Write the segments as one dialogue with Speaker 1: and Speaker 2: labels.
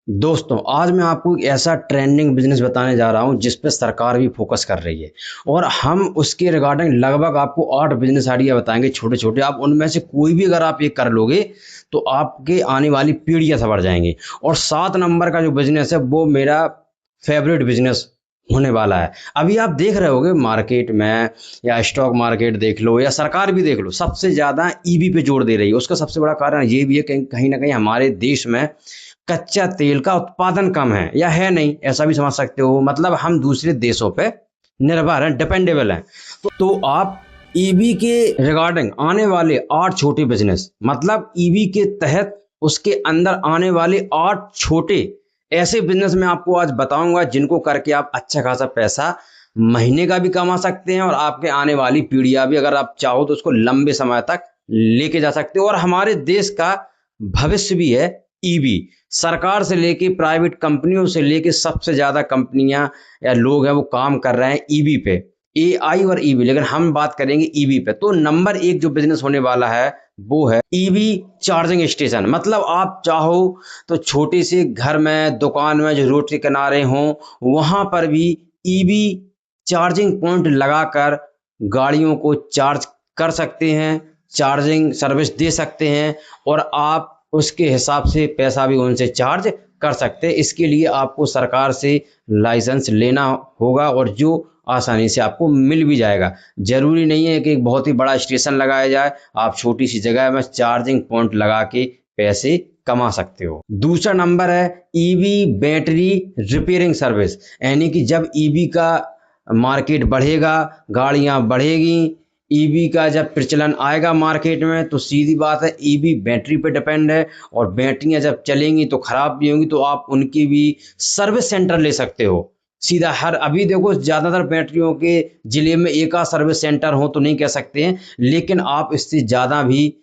Speaker 1: दोस्तों, आज मैं आपको एक ऐसा ट्रेंडिंग बिजनेस बताने जा रहा हूं जिस पे सरकार भी फोकस कर रही है। और हम उसके रिगार्डिंग लगभग आपको 8 बिजनेस आइडिया बताएंगे छोटे छोटे। आप उनमें से कोई भी अगर आप ये कर लोगे तो आपके आने वाली पीढ़ियां संवर जाएंगी। और 7 नंबर का जो बिजनेस है वो मेरा फेवरेट बिजनेस होने वाला है। अभी आप देख रहे होगे मार्केट में, या स्टॉक मार्केट देख लो या सरकार भी देख लो, सबसे ज्यादा ईवी पे जोर दे रही है। उसका सबसे बड़ा कारण ये भी है कि कहीं ना कहीं हमारे देश में कच्चा तेल का उत्पादन कम है, या है नहीं, ऐसा भी समझ सकते हो। मतलब हम दूसरे देशों पे निर्भर हैं, डिपेंडेबल हैं। तो आप ईवी के रिगार्डिंग आने वाले 8 छोटे बिजनेस, मतलब ईवी के तहत उसके अंदर आने वाले 8 छोटे ऐसे बिजनेस मैं आपको आज बताऊंगा जिनको करके आप अच्छा खासा पैसा महीने का भी कमा सकते हैं, और आपके आने वाली पीढ़ियां भी, अगर आप चाहो तो उसको लंबे समय तक लेके जा सकते हो। और हमारे देश का भविष्य भी है ईवी। सरकार से लेके प्राइवेट कंपनियों से लेके सबसे ज्यादा कंपनियां या लोग हैं वो काम कर रहे हैं ईवी पे, एआई और ईवी। लेकिन हम बात करेंगे ईवी पे। तो नंबर 1 जो बिजनेस होने वाला है वो है ईवी चार्जिंग स्टेशन। मतलब आप चाहो तो छोटे से घर में, दुकान में, जो रोड के किनारे हों, वहां पर भी ईवी चार्जिंग पॉइंट लगाकर गाड़ियों को चार्ज कर सकते हैं, चार्जिंग सर्विस दे सकते हैं, और आप उसके हिसाब से पैसा भी उनसे चार्ज कर सकते हैं। इसके लिए आपको सरकार से लाइसेंस लेना होगा, और जो आसानी से आपको मिल भी जाएगा। जरूरी नहीं है कि एक बहुत ही बड़ा स्टेशन लगाया जाए, आप छोटी सी जगह में चार्जिंग पॉइंट लगा के पैसे कमा सकते हो। दूसरा नंबर है ईवी बैटरी रिपेयरिंग सर्विस। यानी कि जब ईवी का मार्केट बढ़ेगा, गाड़ियां बढ़ेगी, ईवी का जब प्रचलन आएगा मार्केट में, तो सीधी बात है ईवी बैटरी पे डिपेंड है। और बैटरियां जब चलेंगी तो खराब भी होंगी, तो आप उनकी भी सर्विस सेंटर ले सकते हो सीधा। हर अभी देखो ज्यादातर बैटरियों के जिले में एक आध सर्विस सेंटर हो तो नहीं कह सकते हैं, लेकिन आप इससे ज्यादा भी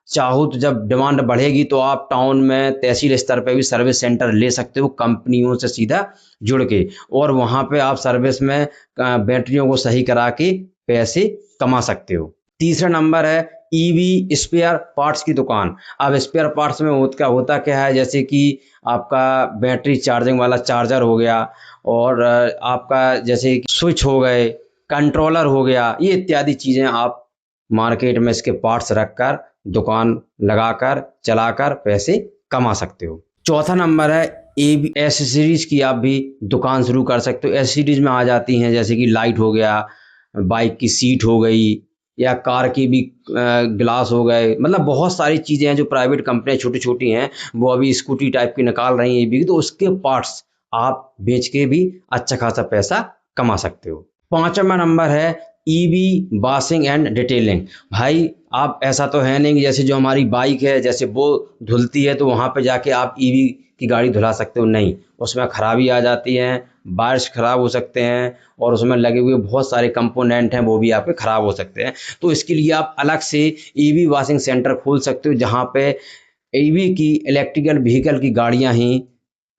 Speaker 1: चाहो तो जब डिमांड बढ़ेगी तो आप टाउन में, तहसील स्तर पे भी सर्विस सेंटर ले सकते हो कंपनियों से सीधा जुड़ के, और वहां पे आप सर्विस में बैटरियों को सही करा के पैसे कमा सकते हो। तीसरा नंबर है ईवी स्पेयर पार्ट्स की दुकान। अब स्पेयर पार्ट्स में होता क्या है, जैसे कि आपका बैटरी चार्जिंग वाला चार्जर हो गया, और आपका जैसे स्विच हो गए, कंट्रोलर हो गया, ये इत्यादि चीजें आप मार्केट में इसके पार्ट्स रखकर दुकान लगाकर चलाकर पैसे कमा सकते हो। चौथा नंबर है एसेसरीज की आप भी दुकान शुरू कर सकते हो। एसेसरीज में आ जाती हैं जैसे कि लाइट हो गया, बाइक की सीट हो गई, या कार की भी ग्लास हो गए। मतलब बहुत सारी चीज़ें हैं जो प्राइवेट कंपनियां छोटी छोटी हैं वो अभी स्कूटी टाइप की निकाल रही हैं भी, तो उसके पार्ट्स आप बेच के भी अच्छा खासा पैसा कमा सकते हो। पांचवा नंबर है ईवी वॉशिंग एंड डिटेलिंग। भाई आप ऐसा तो है नहीं कि जैसे जो हमारी बाइक है जैसे वो धुलती है तो वहां पे जाके आप ईवी की गाड़ी धुला सकते हो, नहीं, उसमें खराबी आ जाती है, वायर्स खराब हो सकते हैं, और उसमें लगे हुए बहुत सारे कंपोनेंट हैं वो भी आपके खराब हो सकते हैं। तो इसके लिए आप अलग से ईवी वॉशिंग सेंटर खोल सकते हो, जहाँ पे ईवी की, इलेक्ट्रिकल व्हीकल की गाड़ियां ही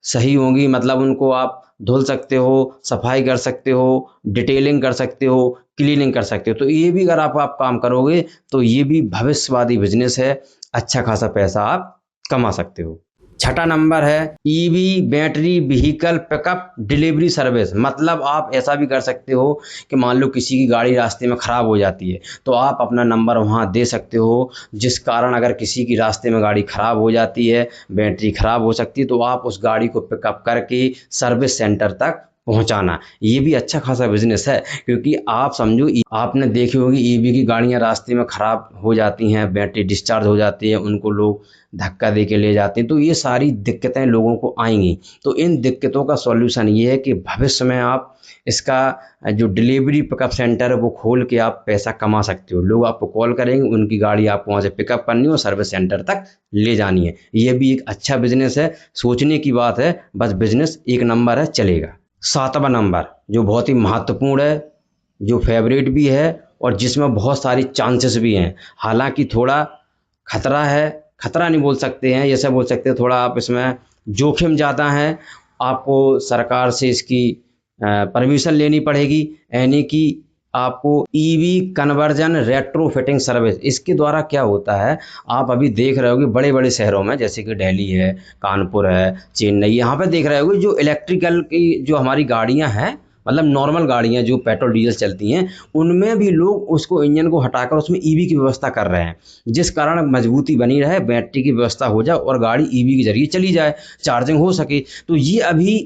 Speaker 1: सही होंगी। मतलब उनको आप धुल सकते हो, सफाई कर सकते हो, डिटेलिंग कर सकते हो, क्लीनिंग कर सकते हो। तो ये भी अगर आप काम करोगे तो ये भी भविष्यवादी बिजनेस है, अच्छा खासा पैसा आप कमा सकते हो। छठा नंबर है EV battery vehicle pickup delivery service. मतलब आप ऐसा भी कर सकते हो कि मान लो किसी की गाड़ी रास्ते में खराब हो जाती है, तो आप अपना नंबर वहां दे सकते हो, जिस कारण अगर किसी की रास्ते में गाड़ी खराब हो जाती है, बैटरी खराब हो सकती है, तो आप उस गाड़ी को पिकअप करके सर्विस सेंटर तक पहुंचाना। ये भी अच्छा खासा बिजनेस है, क्योंकि आप समझो आपने देखी होगी ईवी की गाड़ियां रास्ते में खराब हो जाती हैं, बैटरी डिस्चार्ज हो जाती है, उनको लोग धक्का दे के ले जाते हैं, तो ये सारी दिक्कतें लोगों को आएंगी। तो इन दिक्कतों का सॉल्यूशन ये है कि भविष्य में आप इसका जो डिलीवरी पिकअप सेंटर है वो खोल के आप पैसा कमा सकते हो। लोग आपको कॉल करेंगे, उनकी गाड़ी आपको वहाँ से पिकअप करनी है और सर्विस सेंटर तक ले जानी है। ये भी एक अच्छा बिजनेस है, सोचने की बात है, बस बिजनेस एक नंबर है, चलेगा। सातवां नंबर जो बहुत ही महत्वपूर्ण है, जो फेवरेट भी है, और जिसमें बहुत सारी चांसेस भी हैं, हालांकि थोड़ा खतरा है, खतरा नहीं बोल सकते हैं, जैसे बोल सकते हैं थोड़ा आप इसमें जोखिम ज़्यादा है, आपको सरकार से इसकी परमिशन लेनी पड़ेगी। यानी कि आपको ईवी कन्वर्जन रेट्रोफिटिंग सर्विस। इसके द्वारा क्या होता है, आप अभी देख रहे होगे बड़े बड़े शहरों में जैसे कि दिल्ली है, कानपुर है, चेन्नई, यहाँ पे देख रहे होगे जो इलेक्ट्रिकल की जो हमारी गाड़ियाँ हैं, मतलब नॉर्मल गाड़ियाँ जो पेट्रोल डीजल चलती हैं, उनमें भी लोग उसको इंजन को हटाकर उसमें ईवी की व्यवस्था कर रहे हैं, जिस कारण मजबूती बनी रहे, बैटरी की व्यवस्था हो जाए और गाड़ी ईवी के जरिए चली जाए, चार्जिंग हो सके। तो ये अभी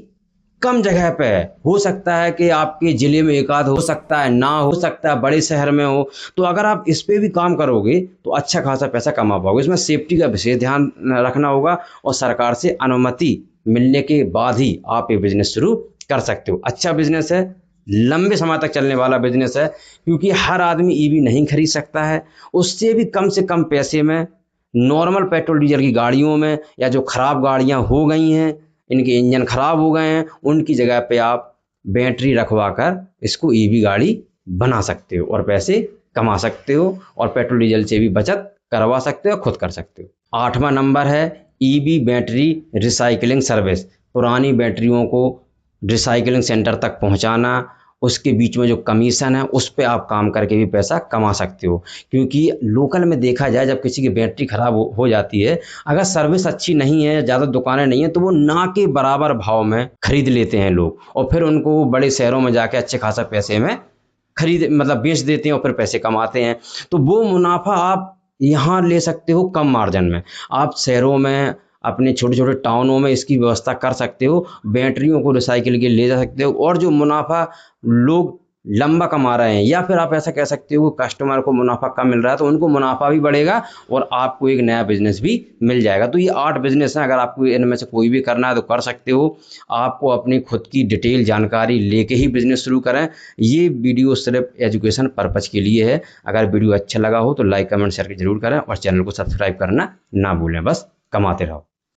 Speaker 1: कम जगह पे है, हो सकता है कि आपके ज़िले में एक आध हो सकता है, ना हो सकता है बड़े शहर में हो। तो अगर आप इस पे भी काम करोगे तो अच्छा खासा पैसा कमा पाओगे। इसमें सेफ्टी का विशेष ध्यान रखना होगा और सरकार से अनुमति मिलने के बाद ही आप ये बिजनेस शुरू कर सकते हो। अच्छा बिजनेस है, लंबे समय तक चलने वाला बिजनेस है, क्योंकि हर आदमी ईवी नहीं खरीद सकता है। उससे भी कम से कम पैसे में नॉर्मल पेट्रोल डीजल की गाड़ियों में, या जो खराब गाड़ियां हो गई हैं, इनके इंजन खराब हो गए हैं, उनकी जगह पे आप बैटरी रखवा कर इसको ईवी गाड़ी बना सकते हो और पैसे कमा सकते हो और पेट्रोल डीजल से भी बचत करवा सकते हो, खुद कर सकते हो। 8वां नंबर है ईवी बैटरी रिसाइकलिंग सर्विस। पुरानी बैटरियों को रिसाइकलिंग सेंटर तक पहुंचाना, उसके बीच में जो कमीशन है उस पे आप काम करके भी पैसा कमा सकते हो। क्योंकि लोकल में देखा जाए, जब किसी की बैटरी खराब हो जाती है, अगर सर्विस अच्छी नहीं है, ज़्यादा दुकानें नहीं है, तो वो ना के बराबर भाव में खरीद लेते हैं लोग, और फिर उनको बड़े शहरों में जाके अच्छे खासा पैसे में खरीद मतलब बेच देते हैं और फिर पैसे कमाते हैं। तो वो मुनाफा आप यहाँ ले सकते हो कम मार्जिन में। आप शहरों में, अपने छोटे छोटे टाउनों में इसकी व्यवस्था कर सकते हो, बैटरियों को रिसाइकिल के लिए ले जा सकते हो, और जो मुनाफा लोग लंबा कमा रहे हैं, या फिर आप ऐसा कह सकते हो कस्टमर को मुनाफा कम मिल रहा है तो उनको मुनाफा भी बढ़ेगा और आपको एक नया बिजनेस भी मिल जाएगा। तो ये 8 बिजनेस हैं, अगर आपको इनमें से कोई भी करना है तो कर सकते हो। आपको अपनी खुद की डिटेल जानकारी लेके ही बिजनेस शुरू करें। ये वीडियो सिर्फ एजुकेशन पर्पज़ के लिए है। अगर वीडियो अच्छा लगा हो तो लाइक कमेंट शेयर जरूर करें और चैनल को सब्सक्राइब करना ना भूलें। बस कमाते रहो।